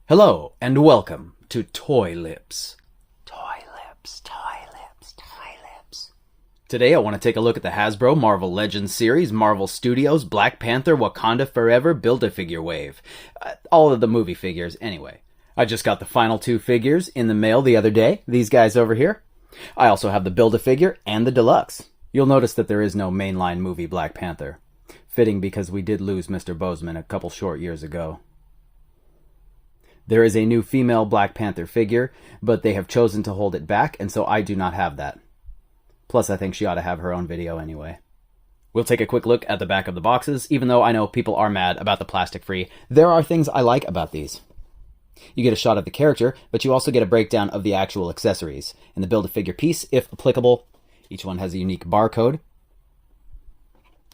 Hello, and welcome to Toy Lips. Toy Lips, Toy Lips, Toy Lips. Today I want to take a look at the Hasbro Marvel Legends series, Marvel Studios, Black Panther Wakanda Forever Build-A-Figure Wave. All of the movie figures, anyway. I just got the final two figures in the mail the other day, these guys over here. I also have the Build-A-Figure and the Deluxe. You'll notice that there is no mainline movie Black Panther. Fitting because we did lose Mr. Boseman a couple short years ago. There is a new female Black Panther figure, but they have chosen to hold it back, and so I do not have that. Plus, I think she ought to have her own video anyway. We'll take a quick look at the back of the boxes, even though I know people are mad about the plastic-free. There are things I like about these. You get a shot of the character, but you also get a breakdown of the actual accessories. And the Build-A-Figure piece, if applicable, each one has a unique barcode.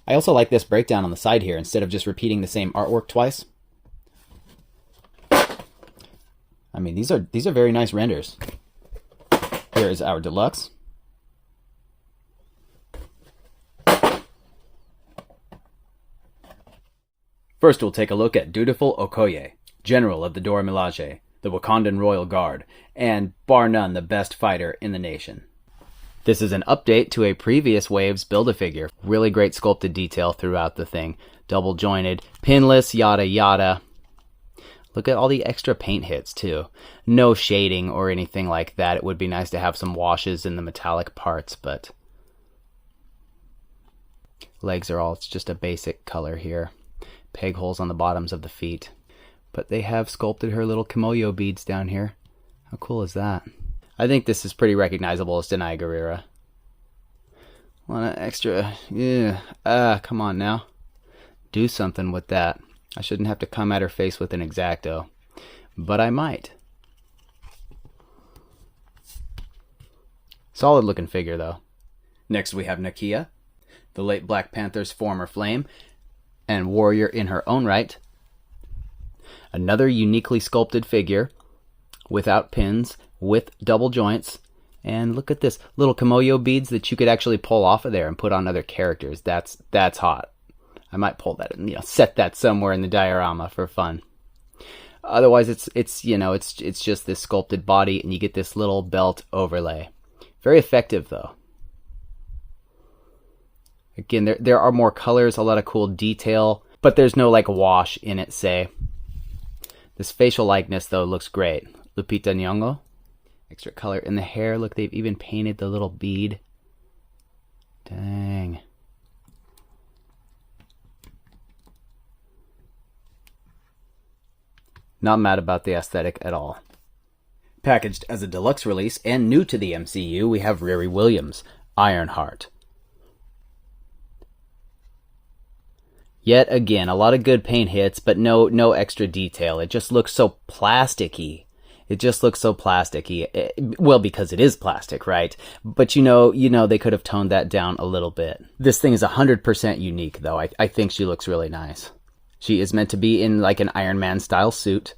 I also like this breakdown on the side here, instead of just repeating the same artwork twice. I mean, these are very nice renders. Here is our Deluxe. First, we'll take a look at dutiful Okoye, General of the Dora Milaje, the Wakandan Royal Guard, and bar none the best fighter in the nation. This is an update to a previous wave's Build-A-Figure. Really great sculpted detail throughout the thing. Double jointed, pinless, yada yada. Look at all the extra paint hits, too. No shading or anything like that. It would be nice to have some washes in the metallic parts, but legs are all, it's just a basic color here. Peg holes on the bottoms of the feet. But they have sculpted her little kimoyo beads down here. How cool is that? I think this is pretty recognizable as Denai Guerrera. Want an extra, come on now. Do something with that. I shouldn't have to come at her face with an X-Acto, but I might. Solid looking figure though. Next we have Nakia, the late Black Panther's former flame, and warrior in her own right. Another uniquely sculpted figure, without pins, with double joints, and look at this, little kimoyo beads that you could actually pull off of there and put on other characters. That's hot. I might pull that and set that somewhere in the diorama for fun. Otherwise, it's just this sculpted body, and you get this little belt overlay. Very effective though. Again, there are more colors, a lot of cool detail, but there's no like wash in it. Say, this facial likeness though looks great. Lupita Nyong'o, extra color in the hair. Look, they've even painted the little bead. Dang. Not mad about the aesthetic at all. Packaged as a deluxe release and new to the MCU, we have Riri Williams, Ironheart. Yet again, a lot of good paint hits, but no extra detail. It just looks so plasticky. Well, because it is plastic, right? But you know, they could have toned that down a little bit. This thing is 100% unique, though. I think she looks really nice. She is meant to be in like an Iron Man style suit.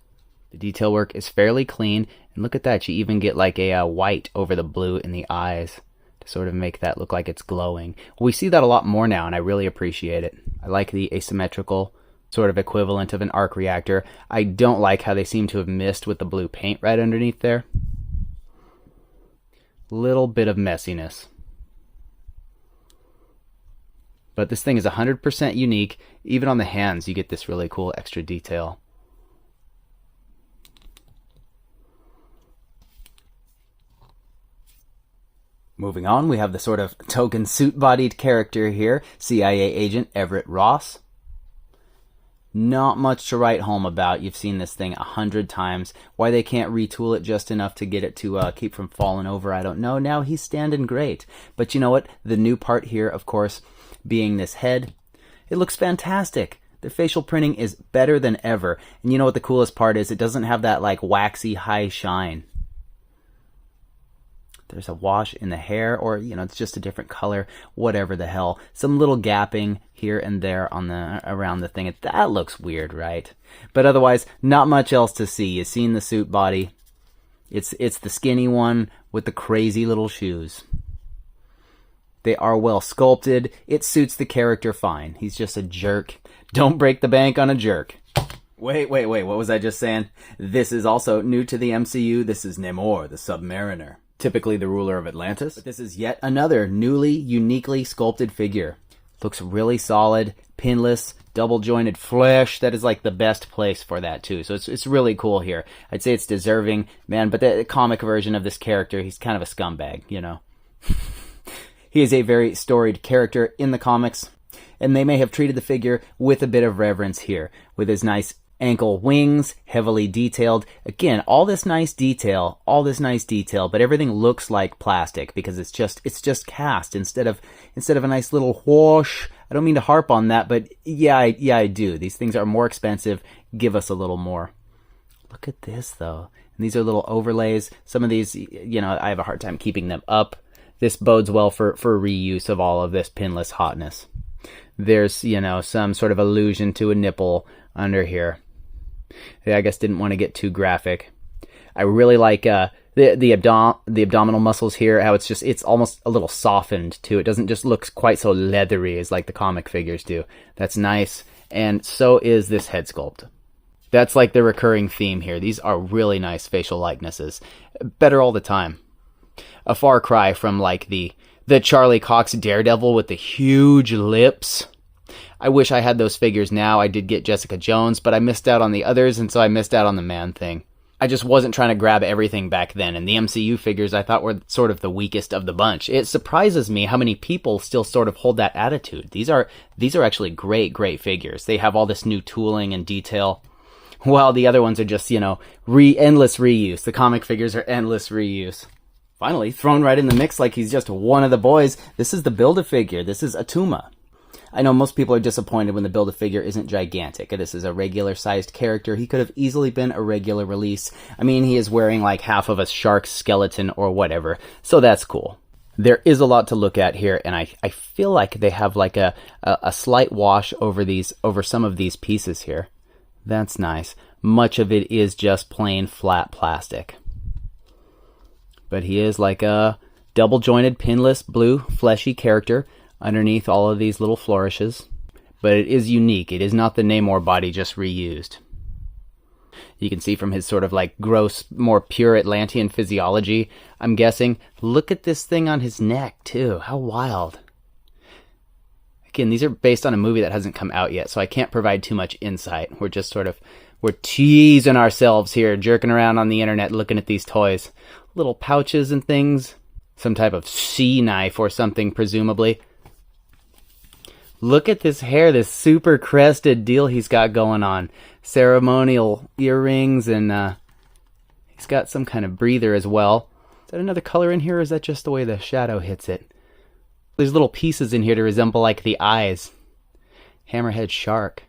The detail work is fairly clean. And look at that, you even get like a white over the blue in the eyes to sort of make that look like it's glowing. We see that a lot more now, and I really appreciate it. I like the asymmetrical sort of equivalent of an arc reactor. I don't like how they seem to have missed with the blue paint right underneath there. Little bit of messiness. But this thing is 100% unique. Even on the hands, you get this really cool extra detail. Moving on, we have the sort of token suit-bodied character here, CIA agent Everett Ross. Not much to write home about. You've seen this thing 100 times. Why they can't retool it just enough to get it to keep from falling over, I don't know. Now he's standing great. But you know what? The new part here, of course, being this head, it looks fantastic. The facial printing is better than ever. And you know what the coolest part is? It doesn't have that like waxy high shine. There's a wash in the hair, or it's just a different color, whatever the hell. Some little gapping here and there on around the thing. That looks weird, right? But otherwise, not much else to see. You've seen the suit body. It's the skinny one with the crazy little shoes. They are well sculpted. It suits the character fine. He's just a jerk. Don't break the bank on a jerk. Wait, what was I just saying? This is also new to the MCU. This is Namor, the Submariner, typically the ruler of Atlantis. But this is yet another newly, uniquely sculpted figure. Looks really solid, pinless, double-jointed flesh. That is like the best place for that too. So it's really cool here. I'd say it's deserving, man, but the comic version of this character, he's kind of a scumbag, you know. He is a very storied character in the comics, and they may have treated the figure with a bit of reverence here, with his nice ankle wings, heavily detailed. Again, all this nice detail, but everything looks like plastic because it's just cast instead of a nice little whoosh. I don't mean to harp on that, but yeah, I do. These things are more expensive. Give us a little more. Look at this though. And these are little overlays. Some of these, you know, I have a hard time keeping them up. This bodes well for reuse of all of this pinless hotness. There's, you know, some sort of allusion to a nipple under here. I guess didn't want to get too graphic. I really like the abdominal muscles here, how it's almost a little softened too. It doesn't just look quite so leathery as like the comic figures do. That's nice. And so is this head sculpt. That's like the recurring theme here. These are really nice facial likenesses. Better all the time. A far cry from like the Charlie Cox Daredevil with the huge lips. I wish I had those figures now. I did get Jessica Jones, but I missed out on the others, and so I missed out on the Man Thing. I just wasn't trying to grab everything back then, and the MCU figures I thought were sort of the weakest of the bunch. It surprises me how many people still sort of hold that attitude. These are actually great figures. They have all this new tooling and detail, while the other ones are just, you know, endless reuse. The comic figures are endless reuse. Finally, thrown right in the mix like he's just one of the boys, this is the Build-A-Figure. This is Attuma. I know most people are disappointed when the Build-A-Figure isn't gigantic. This is a regular-sized character. He could have easily been a regular release. I mean, he is wearing like half of a shark skeleton or whatever, so that's cool. There is a lot to look at here, and I feel like they have like a slight wash over some of these pieces here. That's nice. Much of it is just plain flat plastic. But he is like a double-jointed, pinless, blue, fleshy character underneath all of these little flourishes. But it is unique. It is not the Namor body just reused. You can see from his sort of like gross, more pure Atlantean physiology, I'm guessing. Look at this thing on his neck, too. How wild. Again, these are based on a movie that hasn't come out yet, so I can't provide too much insight. We're teasing ourselves here, jerking around on the internet looking at these toys. Little pouches and things. Some type of sea knife or something, presumably. Look at this hair, this super crested deal he's got going on. Ceremonial earrings, and he's got some kind of breather as well. Is that another color in here, or is that just the way the shadow hits it? There's little pieces in here to resemble like the eyes. Hammerhead shark.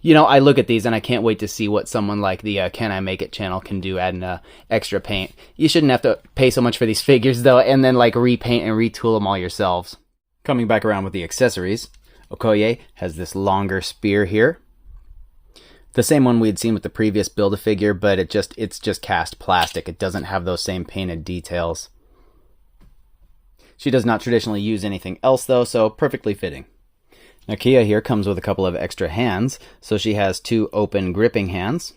You know, I look at these and I can't wait to see what someone like the Can I Make It channel can do adding extra paint. You shouldn't have to pay so much for these figures though, and then like repaint and retool them all yourselves. Coming back around with the accessories, Okoye has this longer spear here. The same one we had seen with the previous Build-A-Figure, but it's just cast plastic. It doesn't have those same painted details. She does not traditionally use anything else though, so perfectly fitting. Nakia here comes with a couple of extra hands, so she has 2 open gripping hands,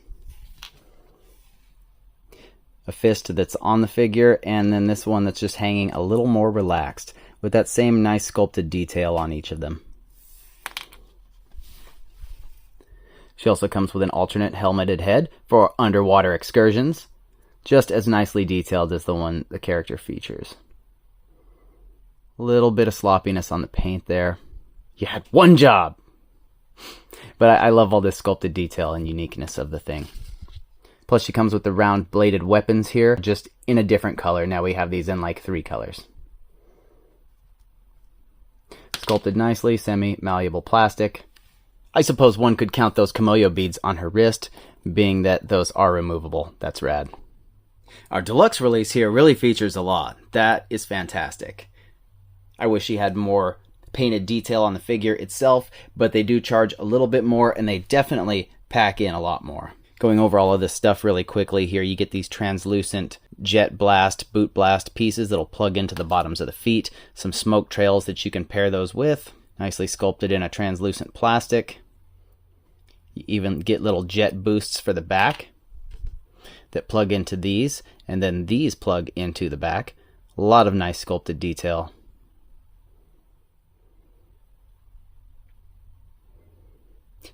a fist that's on the figure, and then this one that's just hanging a little more relaxed, with that same nice sculpted detail on each of them. She also comes with an alternate helmeted head for underwater excursions, just as nicely detailed as the one the character features. A little bit of sloppiness on the paint there. You had one job! But I love all this sculpted detail and uniqueness of the thing. Plus she comes with the round bladed weapons here, just in a different color. Now we have these in like 3 colors. Sculpted nicely, semi-malleable plastic. I suppose one could count those Kimoyo beads on her wrist, being that those are removable. That's rad. Our deluxe release here really features a lot. That is fantastic. I wish she had more painted detail on the figure itself, but they do charge a little bit more, and they definitely pack in a lot more. Going over all of this stuff really quickly here, you get these translucent jet blast, boot blast pieces that'll plug into the bottoms of the feet, some smoke trails that you can pair those with, nicely sculpted in a translucent plastic. You even get little jet boosts for the back that plug into these, and then these plug into the back. A lot of nice sculpted detail.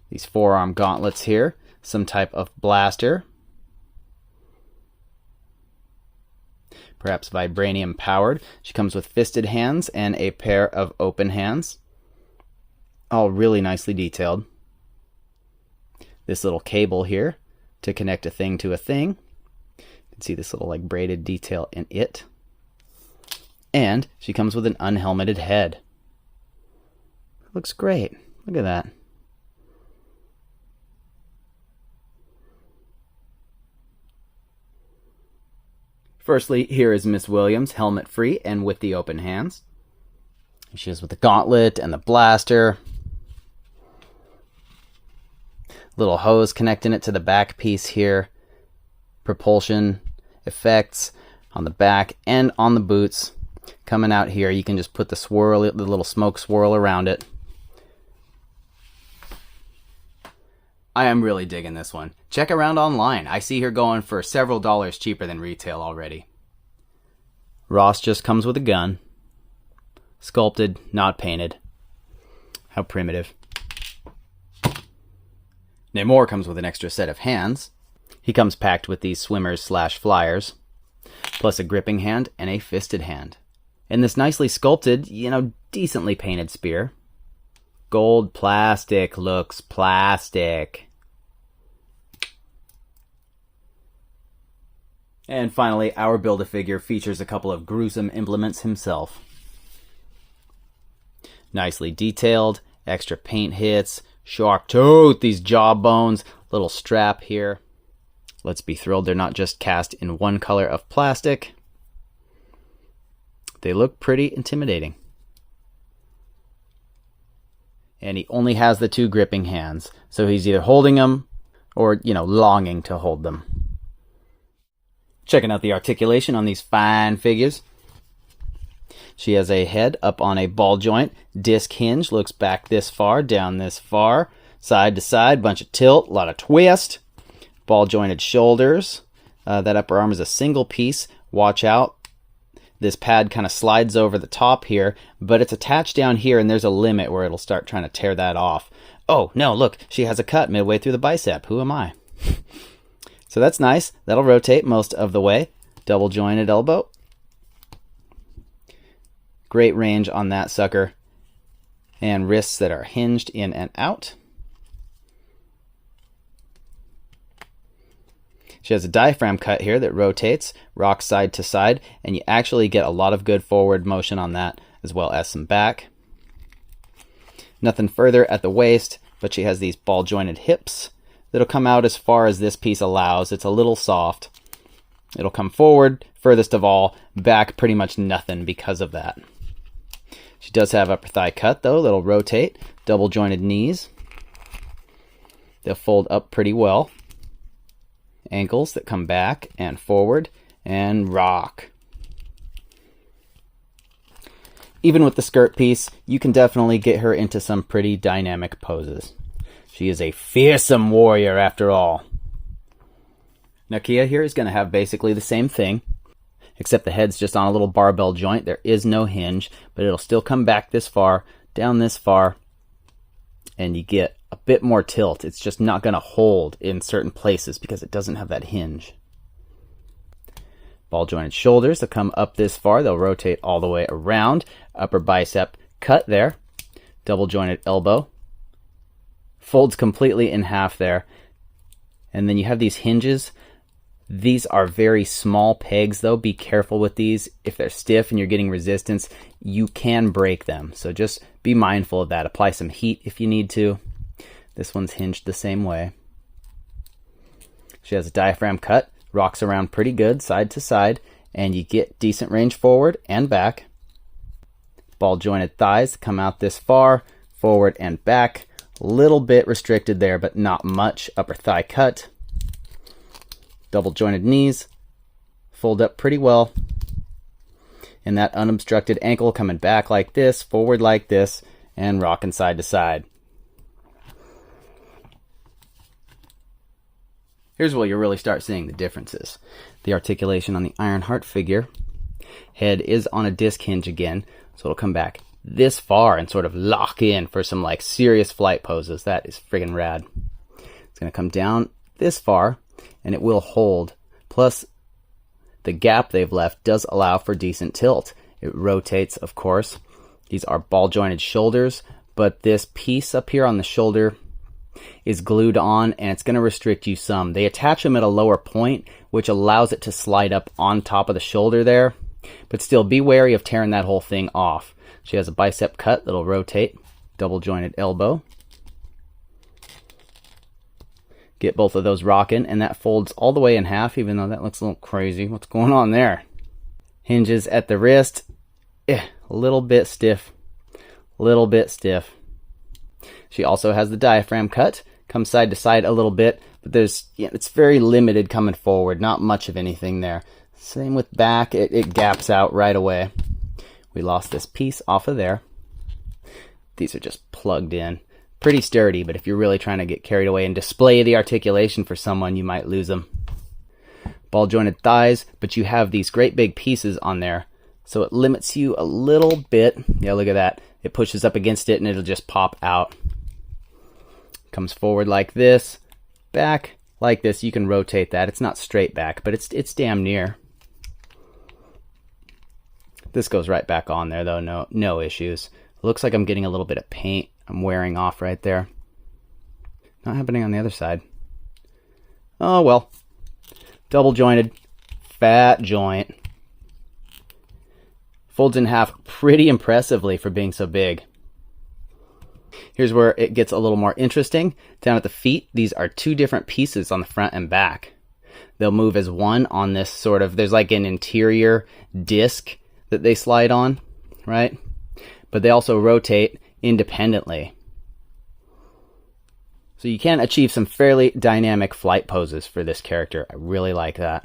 These forearm gauntlets here, some type of blaster. Perhaps vibranium powered. She comes with fisted hands and a pair of open hands. All really nicely detailed. This little cable here to connect a thing to a thing. You can see this little like braided detail in it. And she comes with an unhelmeted head. Looks great. Look at that. Firstly, here is Miss Williams, helmet free and with the open hands. She is with the gauntlet and the blaster. Little hose connecting it to the back piece here. Propulsion effects on the back and on the boots. Coming out here, you can just put the little smoke swirl around it. I am really digging this one. Check around online. I see her going for several dollars cheaper than retail already. Ross just comes with a gun. Sculpted, not painted. How primitive. Namor comes with an extra set of hands. He comes packed with these swimmers/flyers, plus a gripping hand and a fisted hand. And this nicely sculpted, decently painted spear. Gold plastic looks plastic. And finally, our Build-A-Figure features a couple of gruesome implements himself. Nicely detailed, extra paint hits, shark tooth, these jaw bones, little strap here. Let's be thrilled they're not just cast in one color of plastic. They look pretty intimidating. And he only has the two gripping hands, so he's either holding them or, longing to hold them. Checking out the articulation on these fine figures. She has a head up on a ball joint, disc hinge, looks back this far, down this far, side to side, bunch of tilt, a lot of twist. Ball jointed shoulders. That upper arm is a single piece. Watch out. This pad kind of slides over the top here, but it's attached down here, and there's a limit where it'll start trying to tear that off. Oh, no, look, she has a cut midway through the bicep. Who am I? So that's nice. That'll rotate most of the way. Double jointed elbow. Great range on that sucker. And wrists that are hinged in and out. She has a diaphragm cut here that rotates, rocks side to side, and you actually get a lot of good forward motion on that, as well as some back. Nothing further at the waist, but she has these ball jointed hips that'll come out as far as this piece allows. It's a little soft. It'll come forward, furthest of all, back pretty much nothing because of that. She does have upper thigh cut though, that'll rotate, double jointed knees. They'll fold up pretty well. Ankles that come back and forward and rock. Even with the skirt piece, you can definitely get her into some pretty dynamic poses. She is a fearsome warrior after all. Nakia here is going to have basically the same thing, except the head's just on a little barbell joint. There is no hinge, but it'll still come back this far, down this far, and you get a bit more tilt. It's just not going to hold in certain places because it doesn't have that hinge. Ball jointed shoulders that come up this far. They'll rotate all the way around. Upper bicep cut there. Double jointed elbow. Folds completely in half there. And then you have these hinges. These are very small pegs though. Be careful with these. If they're stiff and you're getting resistance, you can break them. So just be mindful of that. Apply some heat if you need to. This one's hinged the same way. She has a diaphragm cut. Rocks around pretty good side to side. And you get decent range forward and back. Ball jointed thighs come out this far. Forward and back. Little bit restricted there, but not much. Upper thigh cut. Double jointed knees. Fold up pretty well. And that unobstructed ankle coming back like this, forward like this, and rocking side to side. Here's where you'll really start seeing the differences. The articulation on the Ironheart figure. Head is on a disc hinge again, so it'll come back this far and sort of lock in for some like serious flight poses. That is friggin' rad. It's going to come down this far, and it will hold. Plus, the gap they've left does allow for decent tilt. It rotates, of course. These are ball-jointed shoulders, but this piece up here on the shoulder is glued on, and it's going to restrict you some. They attach them at a lower point, which allows it to slide up on top of the shoulder there. But still, be wary of tearing that whole thing off. She has a bicep cut that'll rotate. Double-jointed elbow. Get both of those rocking, and that folds all the way in half, even though that looks a little crazy. What's going on there? Hinges at the wrist. A little bit stiff. Little bit stiff. She also has the diaphragm cut. Comes side to side a little bit, but it's very limited coming forward. Not much of anything there. Same with back. It gaps out right away. We lost this piece off of there. These are just plugged in. Pretty sturdy, but if you're really trying to get carried away and display the articulation for someone, you might lose them. Ball jointed thighs, but you have these great big pieces on there, so it limits you a little bit. Yeah, look at that. It pushes up against it and it'll just pop out. Comes forward like this, back like this. You can rotate that. It's not straight back, but it's damn near. This goes right back on there though, no issues. Looks like I'm getting a little bit of paint. I'm wearing off right there. Not happening on the other side. Oh well. Double jointed, fat joint. Folds in half pretty impressively for being so big. Here's where it gets a little more interesting. Down at the feet, these are two different pieces on the front and back. They'll move as one on this sort of, there's like an interior disc that they slide on, right? But they also rotate independently. So you can achieve some fairly dynamic flight poses for this character. I really like that.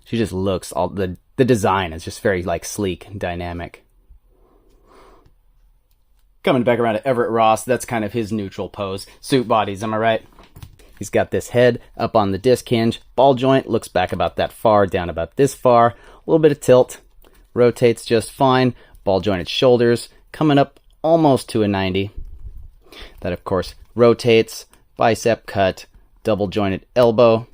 She just looks, the design is just very like sleek and dynamic. Coming back around to Everett Ross, that's kind of his neutral pose. Suit bodies, am I right? He's got this head up on the disc hinge. Ball joint looks back about that far, down about this far. A little bit of tilt. Rotates just fine. Ball jointed shoulders. Coming up almost to a 90. That, of course, rotates. Bicep cut. Double jointed elbow.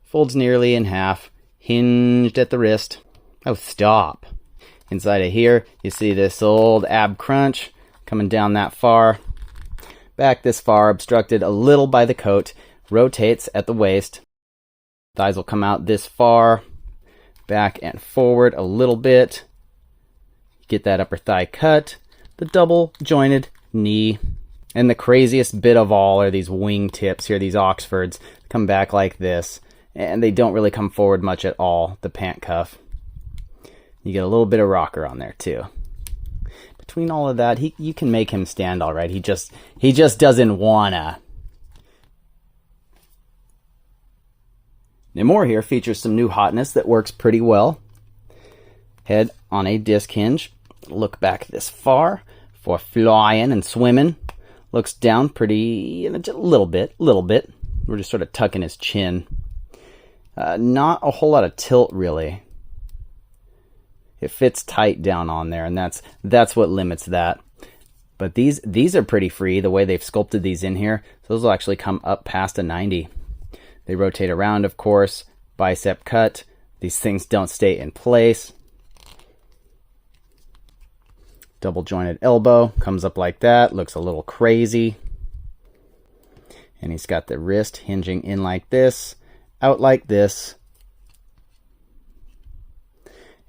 Folds nearly in half. Hinged at the wrist. Oh, stop. Inside of here, you see this old ab crunch coming down that far. Back this far, obstructed a little by the coat. Rotates at the waist. Thighs will come out this far. Back and forward a little bit. Get that upper thigh cut. The double jointed knee. And the craziest bit of all are these wing tips here, these Oxfords. Come back like this. And they don't really come forward much at all, the pant cuff. You get a little bit of rocker on there too. Between all of that, you can make him stand all right. He just doesn't wanna. Namor here features some new hotness that works pretty well. Head on a disc hinge. Look back this far for flying and swimming. Looks down pretty, a little bit. We're just sort of tucking his chin. Not a whole lot of tilt really. It fits tight down on there, and that's what limits that. But these are pretty free, the way they've sculpted these in here. So those will actually come up past a 90. They rotate around, of course. Bicep cut. These things don't stay in place. Double jointed elbow. Comes up like that. Looks a little crazy. And he's got the wrist hinging in like this. Out like this.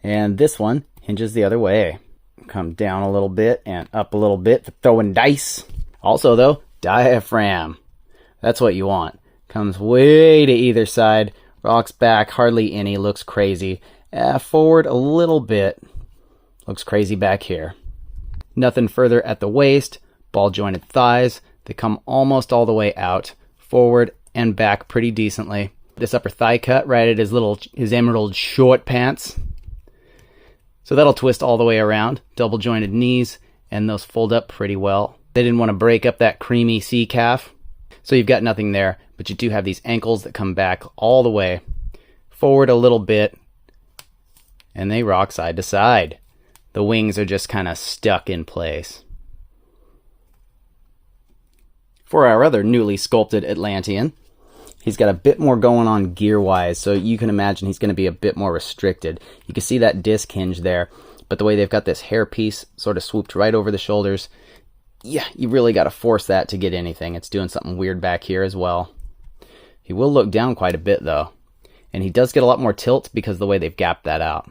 And this one hinges the other way. Come down a little bit and up a little bit for throwing dice. Also though, diaphragm. That's what you want. Comes way to either side. Rocks back hardly any. Looks crazy. Forward a little bit. Looks crazy back here. Nothing further at the waist. Ball jointed thighs. They come almost all the way out. Forward and back pretty decently. This upper thigh cut right at his emerald short pants. So that'll twist all the way around, double jointed knees, and those fold up pretty well. They didn't want to break up that creamy sea calf, so you've got nothing there, but you do have these ankles that come back all the way, forward a little bit, and they rock side to side. The wings are just kind of stuck in place. For our other newly sculpted Atlantean, he's got a bit more going on gear-wise, so you can imagine he's going to be a bit more restricted. You can see that disc hinge there, but the way they've got this hair piece sort of swooped right over the shoulders, yeah, you really got to force that to get anything. It's doing something weird back here as well. He will look down quite a bit, though, and he does get a lot more tilt because of the way they've gapped that out.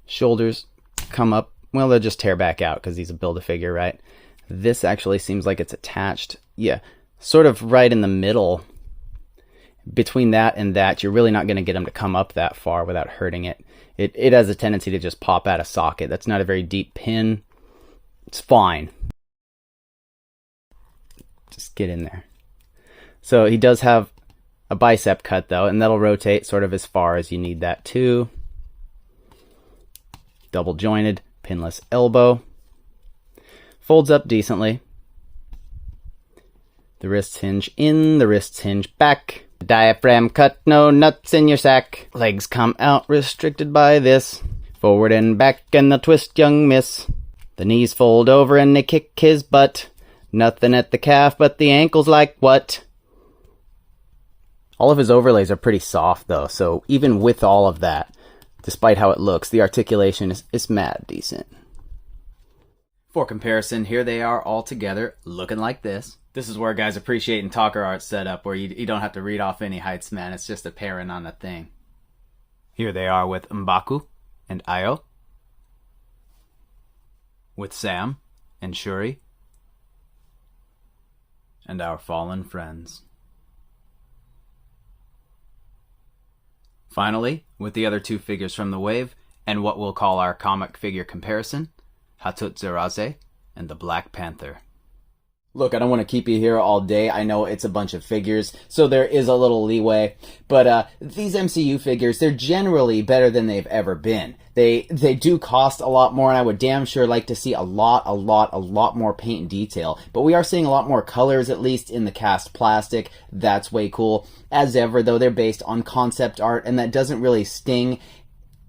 Shoulders come up, well, they'll just tear back out because he's a Build-A-Figure, right? This actually seems like it's attached, yeah, sort of right in the middle. Between that and that, you're really not going to get him to come up that far without hurting it. It has a tendency to just pop out of socket. That's not a very deep pin. It's fine. Just get in there. So he does have a bicep cut, though, and that'll rotate sort of as far as you need that too. Double jointed, pinless elbow. Folds up decently. The wrists hinge in, the wrists hinge back. Diaphragm cut, no nuts in your sack. Legs come out restricted by this. Forward and back and the twist young miss. The knees fold over and they kick his butt. Nothing at the calf but the ankles like what? All of his overlays are pretty soft though, so even with all of that, despite how it looks, the articulation is mad decent. For comparison, here they are all together, looking like this. This is where guys appreciate Talker Art setup, where you don't have to read off any heights, man. It's just a pairing on a thing. Here they are with M'Baku and Io. With Sam and Shuri. And our fallen friends. Finally, with the other two figures from the wave, and what we'll call our comic figure comparison, Hattutsuraze and the Black Panther. Look, I don't want to keep you here all day. I know it's a bunch of figures, so there is a little leeway. But these MCU figures, they're generally better than they've ever been. They do cost a lot more, and I would damn sure like to see a lot more paint and detail. But we are seeing a lot more colors, at least in the cast plastic. That's way cool. As ever, though, they're based on concept art, and that doesn't really sting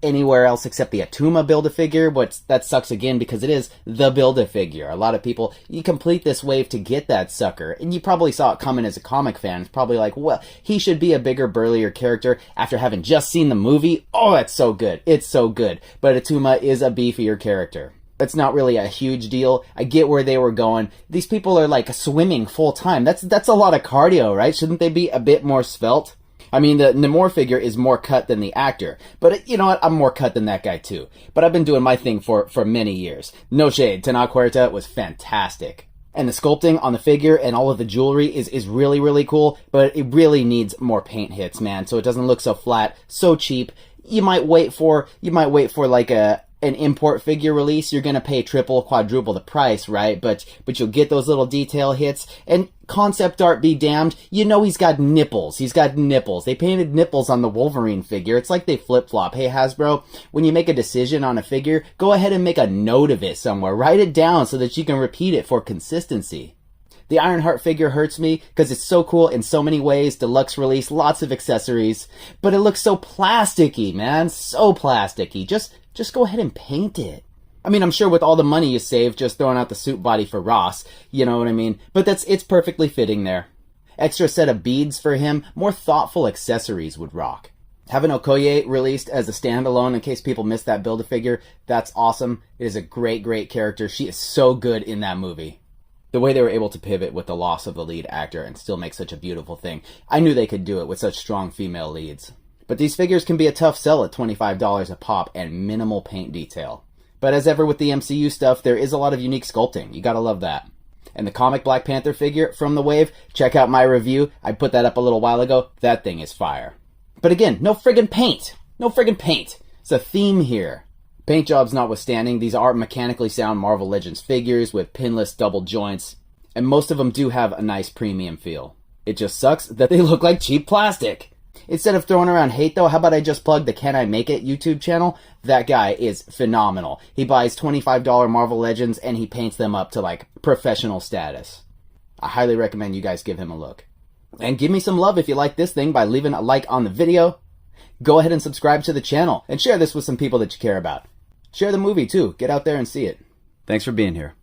anywhere else except the Attuma Build-A-Figure, but that sucks again because it is the Build-A-Figure. A lot of people, you complete this wave to get that sucker, and you probably saw it coming as a comic fan. It's probably like, well, he should be a bigger, burlier character after having just seen the movie. Oh, that's so good. It's so good. But Attuma is a beefier character. It's not really a huge deal. I get where they were going. These people are like swimming full time. That's a lot of cardio, right? Shouldn't they be a bit more svelte? I mean, the Namor figure is more cut than the actor, but you know what? I'm more cut than that guy too. But I've been doing my thing for many years. No shade, Tana Huerta was fantastic. And the sculpting on the figure and all of the jewelry is really, really cool, but it really needs more paint hits, man, so it doesn't look so flat, so cheap. You might wait for like an import figure release. You're gonna pay triple, quadruple the price, right? But you'll get those little detail hits. And concept art be damned, you know he's got nipples. He's got nipples. They painted nipples on the Wolverine figure. It's like they flip-flop. Hey, Hasbro, when you make a decision on a figure, go ahead and make a note of it somewhere. Write it down so that you can repeat it for consistency. The Ironheart figure hurts me because it's so cool in so many ways. Deluxe release, lots of accessories. But it looks so plasticky, man. So plasticky. Just go ahead and paint it. I mean, I'm sure with all the money you save just throwing out the suit body for Ross, you know what I mean? But it's perfectly fitting there. Extra set of beads for him, more thoughtful accessories would rock. Having Okoye released as a standalone in case people missed that Build-A-Figure, that's awesome. It is a great, great character. She is so good in that movie. The way they were able to pivot with the loss of the lead actor and still make such a beautiful thing. I knew they could do it with such strong female leads. But these figures can be a tough sell at $25 a pop and minimal paint detail. But as ever with the MCU stuff, there is a lot of unique sculpting. You gotta love that. And the comic Black Panther figure from the wave, check out my review. I put that up a little while ago. That thing is fire. But again, no friggin' paint. No friggin' paint. It's a theme here. Paint jobs notwithstanding, these are mechanically sound Marvel Legends figures with pinless double joints. And most of them do have a nice premium feel. It just sucks that they look like cheap plastic. Instead of throwing around hate, though, how about I just plug the Can I Make It YouTube channel? That guy is phenomenal. He buys $25 Marvel Legends and he paints them up to, like, professional status. I highly recommend you guys give him a look. And give me some love if you like this thing by leaving a like on the video. Go ahead and subscribe to the channel and share this with some people that you care about. Share the movie, too. Get out there and see it. Thanks for being here.